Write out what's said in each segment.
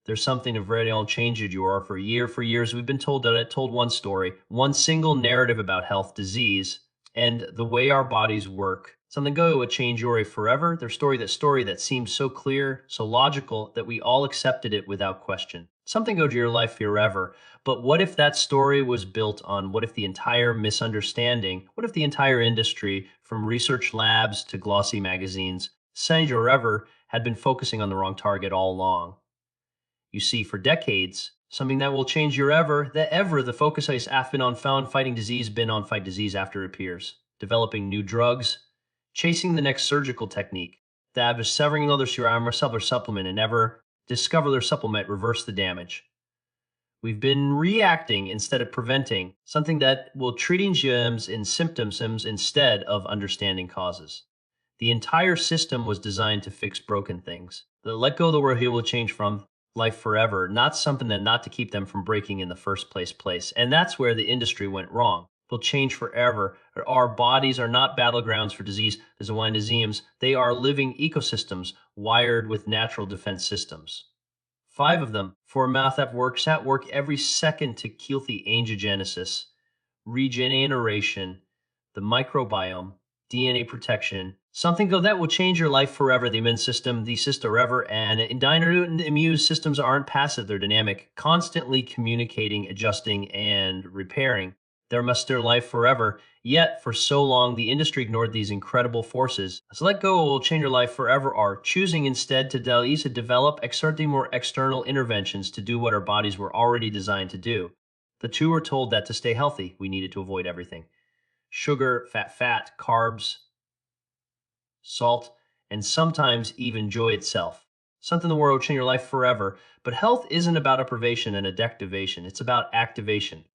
There's something of very all changed you are for years. We've been told one story, one single narrative about health, disease, and the way our bodies work. Something go would change your life forever. Their story that seemed so clear, so logical that we all accepted it without question. Something go to your life forever. But what if that story was built on what if the entire misunderstanding, what if the entire industry, from research labs to glossy magazines, Change Your Ever had been focusing on the wrong target all along? You see, for decades, something that will change your the focus has been on fighting disease, been on fight disease after it appears, developing new drugs, chasing the next surgical technique, that was severing another arm or supplement and never discover their supplement, reverse the damage. We've been reacting instead of preventing, something that will treating germs in symptoms instead of understanding causes. The entire system was designed to fix broken things. The let go of the word here will change from life forever, not something that not to keep them from breaking in the first place. And that's where the industry went wrong. Will change forever. Our bodies are not battlegrounds for disease, disease. They are living ecosystems wired with natural defense systems. 5 of them for a mouth that works at work every second to kill the angiogenesis, regeneration, the microbiome, DNA protection, something that will change your life forever. The immune system, the system forever, and immune systems aren't passive, they're dynamic, constantly communicating, adjusting, and repairing. There must their life forever. Yet, for so long, the industry ignored these incredible forces. So let go will change your life forever are choosing instead to develop exerting more external interventions to do what our bodies were already designed to do. The two were told that to stay healthy, we needed to avoid everything. Sugar, fat, carbs, salt, and sometimes even joy itself. Something in the world will change your life forever. But health isn't about deprivation and adectivation. It's about activation.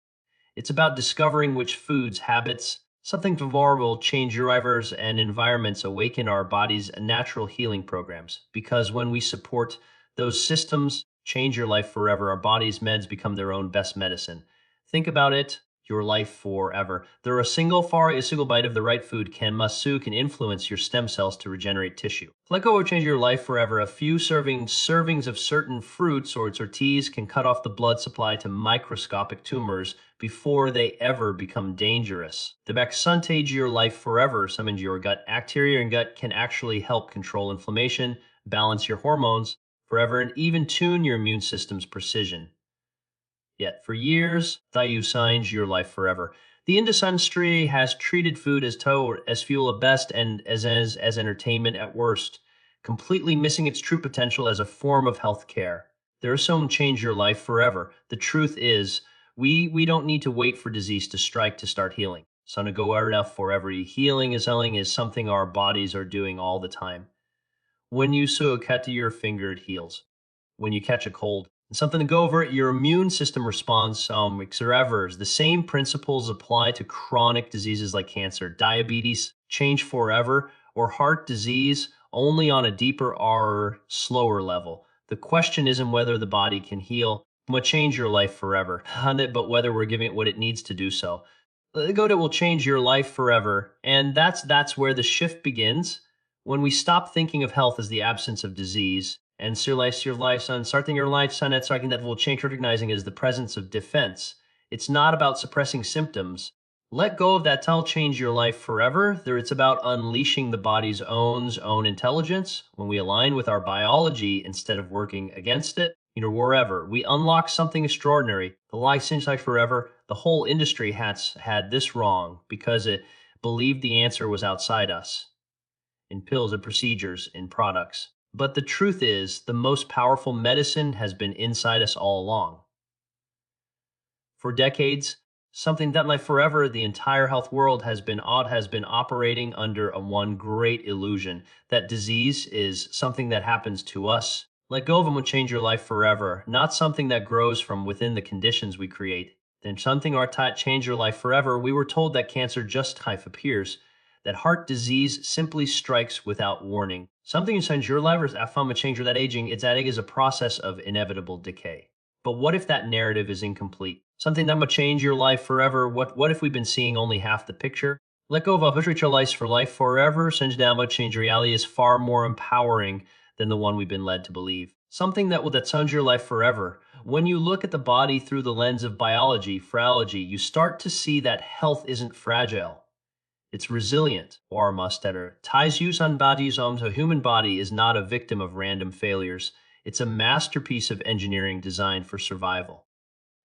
It's about discovering which foods, habits, something will change your livers and environments, awaken our bodies' natural healing programs. Because when we support those systems, change your life forever, our bodies' meds become their own best medicine. Think about it, your life forever. A single bite of the right food can influence your stem cells to regenerate tissue. Let go will change your life forever. A few servings of certain fruits or teas can cut off the blood supply to microscopic tumors before they ever become dangerous. The Baxuntage your life forever. Some into your gut. Bacteria in gut can actually help control inflammation, balance your hormones forever, and even tune your immune system's precision. Yet for years, you change your life forever. The industry has treated food as fuel at best and as entertainment at worst, completely missing its true potential as a form of health care. There is some change your life forever. The truth is, we don't need to wait for disease to strike to start healing. So to go enough forever. Healing is something our bodies are doing all the time. When you cut to your finger, it heals. When you catch a cold, something to go over it, your immune system responds forever. The same principles apply to chronic diseases like cancer, diabetes, change forever, or heart disease, only on a deeper or slower level. The question isn't whether the body can heal, but change your life forever, but whether we're giving it what it needs to do so. The go will change your life forever, and that's where the shift begins. When we stop thinking of health as the absence of disease, and starting your life on something that will change, recognizing as the presence of defense. It's not about suppressing symptoms. Let go of that change your life forever. It's about unleashing the body's own intelligence. When we align with our biology instead of working against it, wherever we unlock something extraordinary. The life forever. The whole industry has had this wrong because it believed the answer was outside us, in pills and procedures, in products. But the truth is, the most powerful medicine has been inside us all along. For decades, something that life forever, the entire health world has been operating under one great illusion, that disease is something that happens to us. Let go of them will change your life forever, not something that grows from within the conditions we create. Then something change your life forever. We were told that cancer just appears, that heart disease simply strikes without warning. Something you send your life from a change or that aging, it's a process of inevitable decay. But what if that narrative is incomplete? Something that will change your life forever. What if we've been seeing only half the picture? Let go of your life for life forever. Change reality is far more empowering than the one we've been led to believe. Something that sounds your life forever. When you look at the body through the lens of biology, physiology, you start to see that health isn't fragile. It's resilient, or mustetter. Ties use on bodies the human body is not a victim of random failures. It's a masterpiece of engineering designed for survival.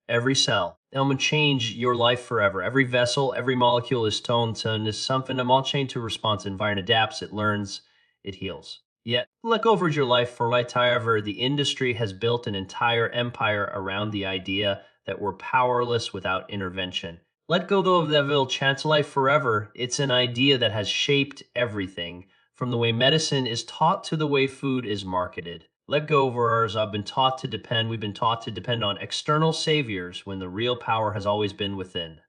Every cell, will change your life forever. Every vessel, every molecule is toned to is something all chained to response. Environment adapts, it learns, it heals. Yet, let go of your life for right. However, the industry has built an entire empire around the idea that we're powerless without intervention. Let go, though, of that will chance life forever. It's an idea that has shaped everything, from the way medicine is taught to the way food is marketed. Let go of ours. We've been taught to depend on external saviors when the real power has always been within.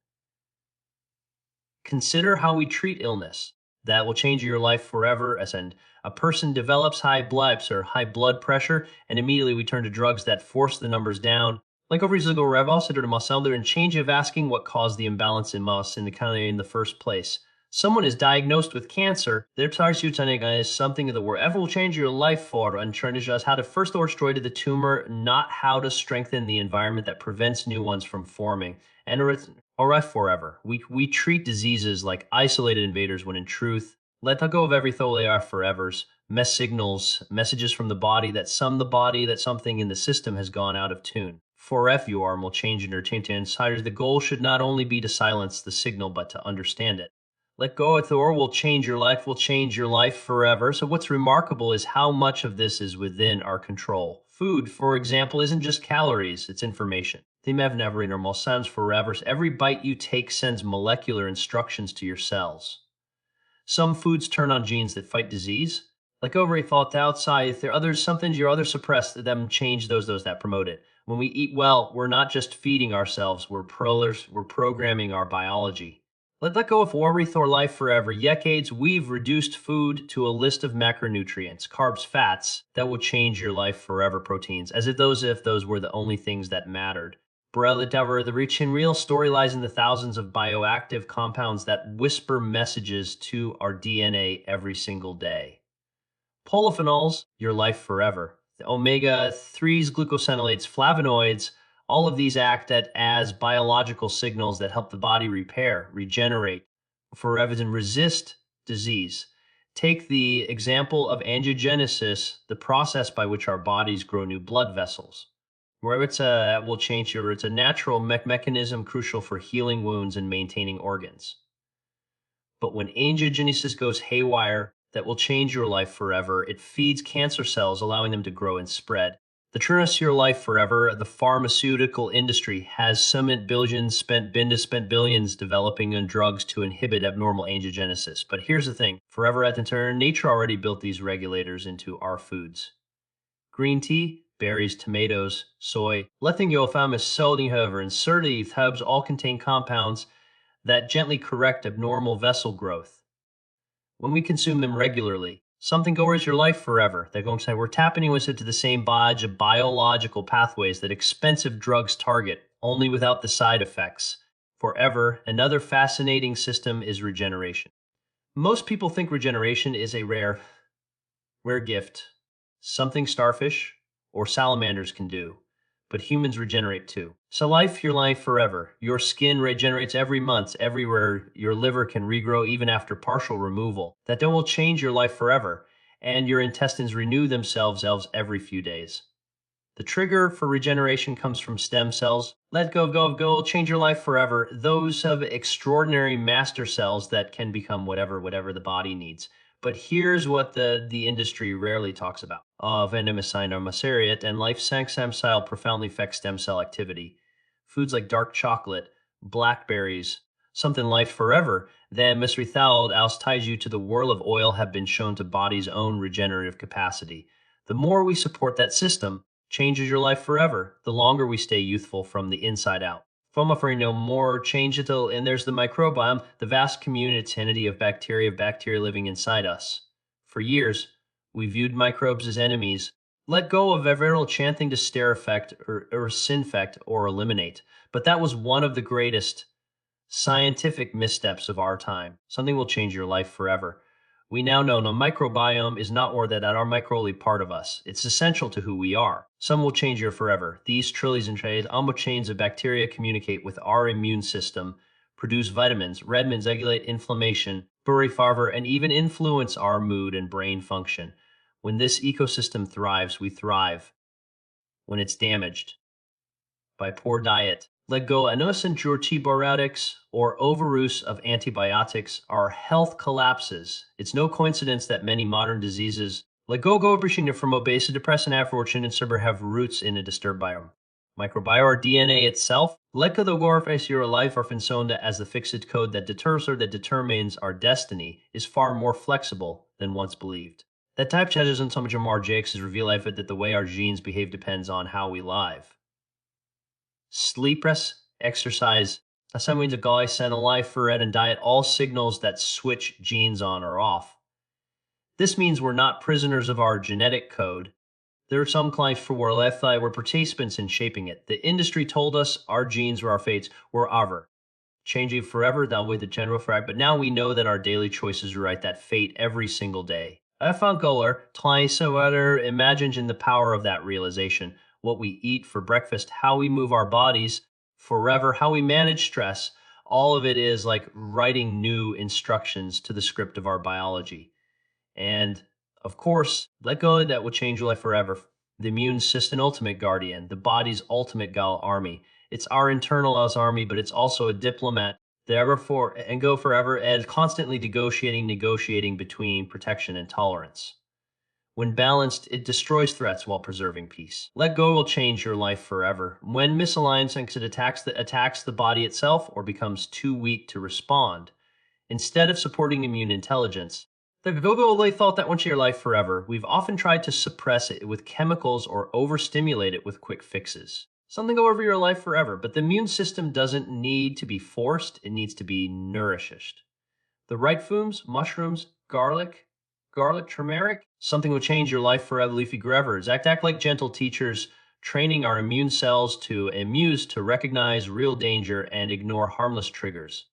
Consider how we treat illness. That will change your life forever. As a person develops high blood pressure, and immediately we turn to drugs that force the numbers down. Like over they're in change of asking what caused the imbalance in the first place. Someone is diagnosed with cancer, their tarsutanega is something that wherever will change your life for, and trying to just how to first destroy the tumor, not how to strengthen the environment that prevents new ones from forming. And forever. We treat diseases like isolated invaders when in truth, let go of every though they are forevers. Messages from the body that something in the system has gone out of tune. For FUR will change to insiders. The goal should not only be to silence the signal, but to understand it. Let go of Thor will change your life forever. So what's remarkable is how much of this is within our control. Food, for example, isn't just calories, it's information. Normal sounds forever. Every bite you take sends molecular instructions to your cells. Some foods turn on genes that fight disease. Like over a thought outside, if there are others, some things your other suppress them change those that promote it. When we eat well, we're not just feeding ourselves, we're programming our biology. Let go of worry or life forever. Decades, we've reduced food to a list of macronutrients, carbs, fats, that will change your life forever, proteins, as if those were the only things that mattered. The reach in real story lies in the thousands of bioactive compounds that whisper messages to our DNA every single day. Polyphenols, your life forever. The omega-3s, glucosinolates, flavonoids, all of these act as biological signals that help the body repair, regenerate, forever, and resist disease. Take the example of angiogenesis, the process by which our bodies grow new blood vessels. Where it's a natural mechanism crucial for healing wounds and maintaining organs. But when angiogenesis goes haywire, that will change your life forever. It feeds cancer cells, allowing them to grow and spread. The truest your life forever, the pharmaceutical industry has spent billions developing drugs to inhibit abnormal angiogenesis. But here's the thing, forever at the turn, nature already built these regulators into our foods. Green tea, berries, tomatoes, soy, lethingofamus, sodium, however, and certain herbs all contain compounds that gently correct abnormal vessel growth. When we consume them regularly, something goes your life forever. They're going to say we're tapping into the same biological pathways that expensive drugs target, only without the side effects. Forever, another fascinating system is regeneration. Most people think regeneration is a rare gift, something starfish or salamanders can do, but humans regenerate too. So your life forever. Your skin regenerates every month, everywhere. Your liver can regrow even after partial removal. That will change your life forever, and your intestines renew themselves every few days. The trigger for regeneration comes from stem cells. Let go, change your life forever. Those have extraordinary master cells that can become whatever the body needs. But here's what the industry rarely talks about. Venomicide and life stem cell profoundly affects stem cell activity. Foods like dark chocolate, blackberries, something life forever, then misrethal ties you to the whirl of oil have been shown to body's own regenerative capacity. The more we support that system, changes your life forever, the longer we stay youthful from the inside out. No more change it, and there's the microbiome, the vast community of bacteria living inside us. For years, we viewed microbes as enemies. Let go of every chanting to sterifect or sinfect or eliminate. But that was one of the greatest scientific missteps of our time. Something will change your life forever. We now know the microbiome is not more than our microbially part of us. It's essential to who we are. Some will change you forever. These trillions and trillions chains of bacteria communicate with our immune system, produce vitamins, redmins, regulate inflammation, bury fever, and even influence our mood and brain function. When this ecosystem thrives, we thrive. When it's damaged by poor diet, let go antibiotics or overuse of antibiotics, our health collapses. It's no coincidence that many modern diseases, let go from obesity, depression, aversion, and super have roots in a disturbed biome. Microbiome or DNA itself, let go the warface your life often shown as the fixed code that deters or that determines our destiny is far more flexible than once believed. That type changes in so much more jakes is reveal life that the way our genes behave depends on how we live. Sleep, rest, exercise, some means a guy send a life for ed and diet, all signals that switch genes on or off. This means we're not prisoners of our genetic code. There are some clients for war left were participants in shaping it. The industry told us our genes were our fates, were our changing forever, that way the general fact, but now we know that our daily choices write that fate every single day. I found Goller, imagines in the power of that realization. What we eat for breakfast, how we move our bodies forever, how we manage stress, all of it is like writing new instructions to the script of our biology. And of course, let go that will change your life forever. The immune system ultimate guardian, the body's ultimate army. It's our internal army, but it's also a diplomat. Therefore, and go forever and constantly negotiating between protection and tolerance. When balanced, it destroys threats while preserving peace. Let go will change your life forever. When misaligned, it attacks the body itself or becomes too weak to respond. Instead of supporting immune intelligence, the go-go thought that wants your life forever. We've often tried to suppress it with chemicals or overstimulate it with quick fixes. Something go over your life forever, but the immune system doesn't need to be forced, it needs to be nourished. The right foods, mushrooms, garlic, turmeric, something will change your life forever, leafy grevers. Act like gentle teachers, training our immune cells to amuse, to recognize real danger and ignore harmless triggers.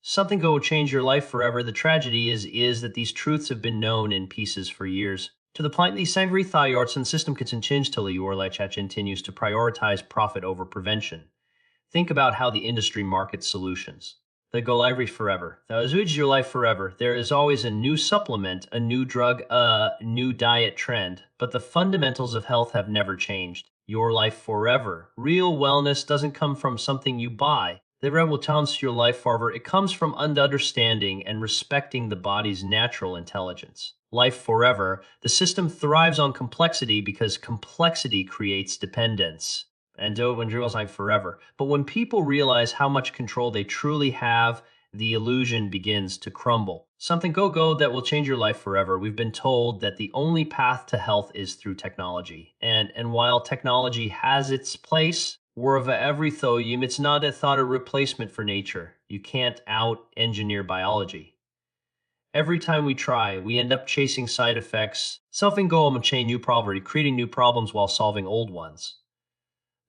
Something will change your life forever. The tragedy is that these truths have been known in pieces for years. To the point these sangry thyarts and system continues to your life continues to prioritize profit over prevention. Think about how the industry markets solutions. They go library forever. That is your life forever. There is always a new supplement, a new drug, a new diet trend, but the fundamentals of health have never changed. Your life forever. Real wellness doesn't come from something you buy. The rebel chance your life forever. It comes from understanding and respecting the body's natural intelligence. Life forever. The system thrives on complexity because complexity creates dependence. And when drills like forever. But when people realize how much control they truly have, the illusion begins to crumble. Something go that will change your life forever. We've been told that the only path to health is through technology. And while technology has its place, we're of every thorium, it's not a thought of replacement for nature. You can't out-engineer biology. Every time we try, we end up chasing side effects, self-goal and chain new poverty, creating new problems while solving old ones.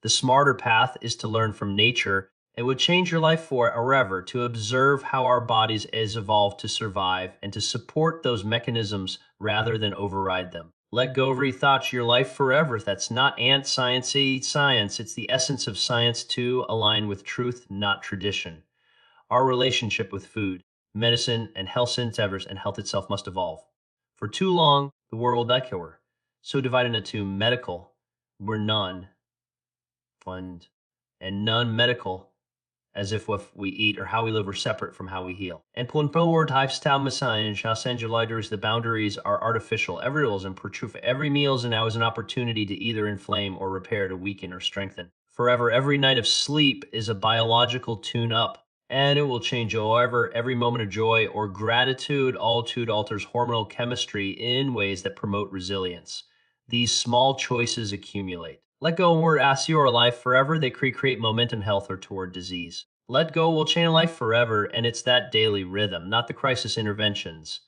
The smarter path is to learn from nature. It would change your life forever to observe how our bodies has evolved to survive and to support those mechanisms rather than override them. Let go of rethought your life forever. That's not anti-sciencey science. It's the essence of science to align with truth, not tradition. Our relationship with food, medicine, and health endeavors and health itself must evolve. For too long, the world that were so divided into medical, were none, and non-medical, as if what we eat or how we live are separate from how we heal. And when forward lifestyle messiah and shall send your lighters, the boundaries are artificial. Every meal is and proof. Every meal is now is an opportunity to either inflame or repair, to weaken or strengthen. Forever, every night of sleep is a biological tune-up, and it will change. However, every moment of joy or gratitude alters hormonal chemistry in ways that promote resilience. These small choices accumulate. Let go word asks your life forever. They create momentum, health, or toward disease. Let go will change life forever, and it's that daily rhythm, not the crisis interventions,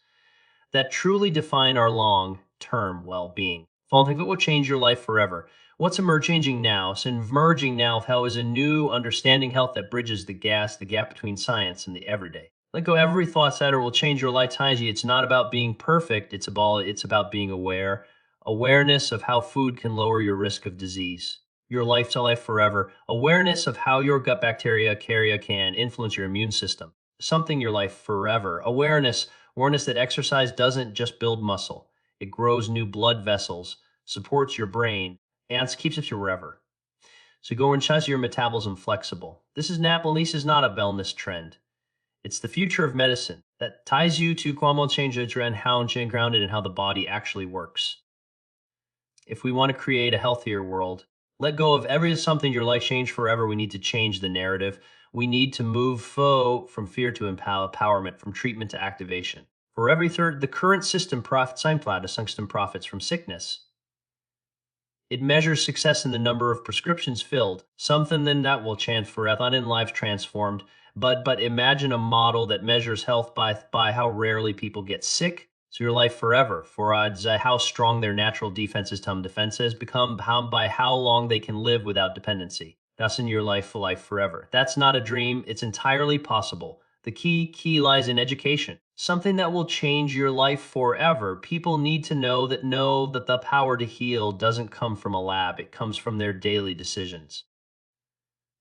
that truly define our long-term well-being. Falling will change your life forever. What's emerging now? So emerging now of how is a new understanding health that bridges the gap between science and the everyday. Let go every thought that will change your life. It's not about being perfect. It's about being aware. Awareness of how food can lower your risk of disease. Your life to life forever. Awareness of how your gut bacteria carrier can influence your immune system. Something your life forever. Awareness that exercise doesn't just build muscle. It grows new blood vessels, supports your brain, and keeps it forever. So go and chase your metabolism flexible. This is not a wellness trend. It's the future of medicine that ties you to Kwamo change and how grounded and how the body actually works. If we want to create a healthier world, let go of something your life change forever. We need to change the narrative. We need to move from fear to empowerment, from treatment to activation. For every third, the current system profits from sickness. It measures success in the number of prescriptions filled, something then that will chant forever in lives transformed. But imagine a model that measures health by how rarely people get sick. So your life forever, for how strong their natural defenses become, by how long they can live without dependency. That's in your life forever. That's not a dream. It's entirely possible. The key lies in education. Something that will change your life forever. People need to know that the power to heal doesn't come from a lab. It comes from their daily decisions.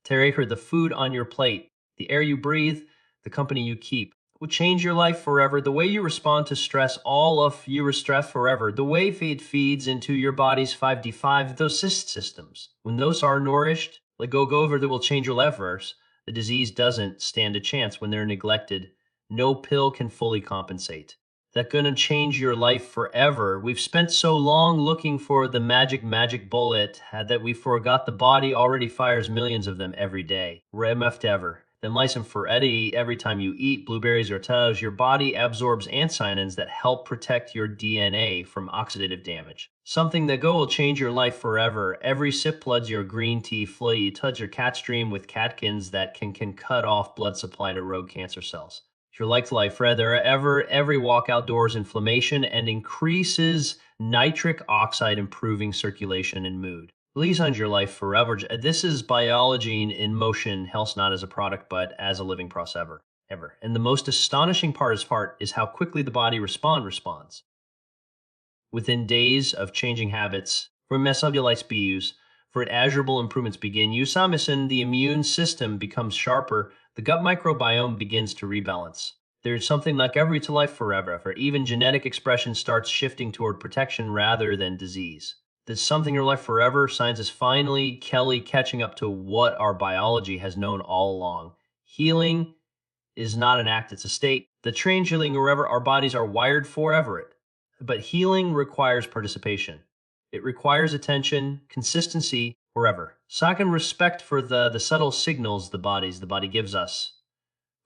Take the food on your plate, the air you breathe, the company you keep will change your life forever. The way you respond to stress, all of your stress forever. The way it feeds into your body's 5D5, those systems. When those are nourished, let go over that will change your life forever. The disease doesn't stand a chance when they're neglected. No pill can fully compensate. That's gonna change your life forever. We've spent so long looking for the magic bullet that we forgot the body already fires millions of them every day. Ever. Then listen for Eddie, every time you eat blueberries or toast, your body absorbs anthocyanins that help protect your DNA from oxidative damage. Something that will change your life forever. Every sip floods your green tea you touch your cat stream with catkins that can cut off blood supply to rogue cancer cells. Your life forever. Every walk outdoors inflammation and increases nitric oxide, improving circulation and mood. Please on your life forever. This is biology in motion, health not as a product, but as a living process ever. And the most astonishing part is how quickly the body responds. Within days of changing habits, for metabolites be used, for admirable improvements begin. The immune system becomes sharper. The gut microbiome begins to rebalance. There's something like every to life forever. For even genetic expression starts shifting toward protection rather than disease. There's something in your life forever. Science is finally catching up to what our biology has known all along. Healing is not an act, it's a state. The trained healing wherever our bodies are wired forever. But healing requires participation. It requires attention, consistency, forever. Second, respect for the subtle signals the body gives us.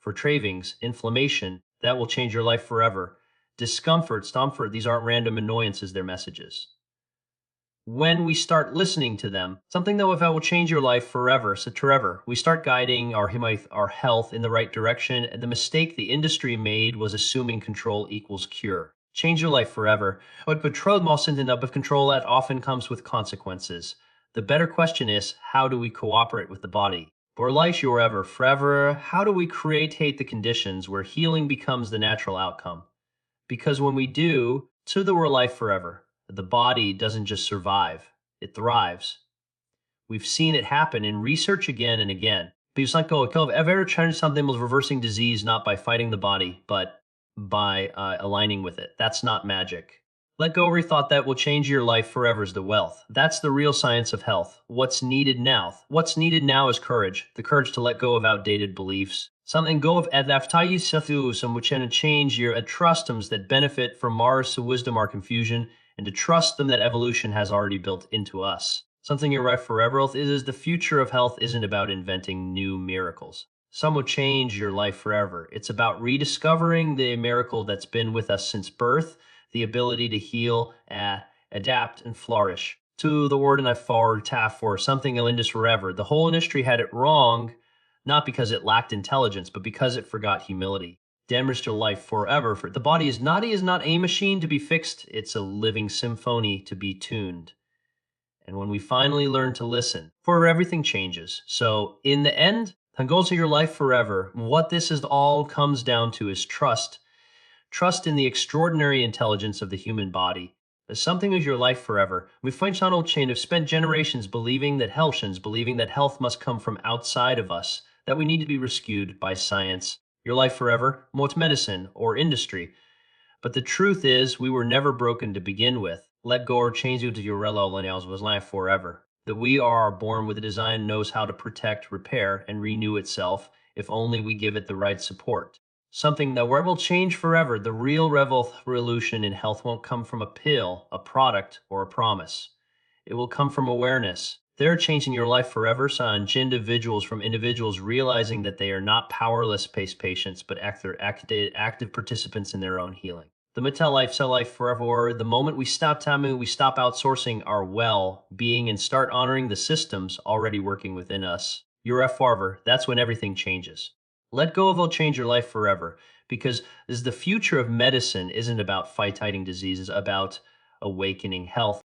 For cravings, inflammation, that will change your life forever. Discomfort, these aren't random annoyances, they're messages. When we start listening to them, something that will change your life forever. We start guiding our health in the right direction. The mistake the industry made was assuming control equals cure. Change your life forever. But control that often comes with consequences. The better question is, how do we cooperate with the body? For life forever, how do we create the conditions where healing becomes the natural outcome? Because when we do, to the world life forever, the body doesn't just survive, it thrives. We've seen it happen in research again and again. Ever changed something was reversing disease not by fighting the body, but by aligning with it. That's not magic. Let go every thought that will change your life forever is the wealth. That's the real science of health. What's needed now? What's needed now is courage. The courage to let go of outdated beliefs. Something go of some which can change your trustems that benefit from our wisdom, our confusion, and to trust them that evolution has already built into us. Something you're right forever is the future of health isn't about inventing new miracles. Some will change your life forever. It's about rediscovering the miracle that's been with us since birth, the ability to heal, adapt, and flourish. To the word and I forward tap for something in industry forever. The whole industry had it wrong, not because it lacked intelligence, but because it forgot humility. Damage to life forever. For the body is not a machine to be fixed. It's a living symphony to be tuned. And when we finally learn to listen, for everything changes. So in the end, And goals of your life forever. What this is all comes down to is trust. Trust in the extraordinary intelligence of the human body. As something is your life forever. We find channel chain have spent generations believing that health must come from outside of us, that we need to be rescued by science. Your life forever? Well, it's medicine or industry. But the truth is, we were never broken to begin with. Let go or change you to your lineals was life forever. That we are born with a design knows how to protect, repair, and renew itself if only we give it the right support. Something that will change forever. The real revolution in health won't come from a pill, a product, or a promise. It will come from awareness. They're changing your life forever, son. From individuals realizing that they are not powerless patients, but active participants in their own healing. The Mattel Life, Cell Life Forever, the moment we stop outsourcing our well-being and start honoring the systems already working within us. Your F. Farver, that's when everything changes. Let go of will change your life forever, because the future of medicine isn't about fighting diseases, about awakening health.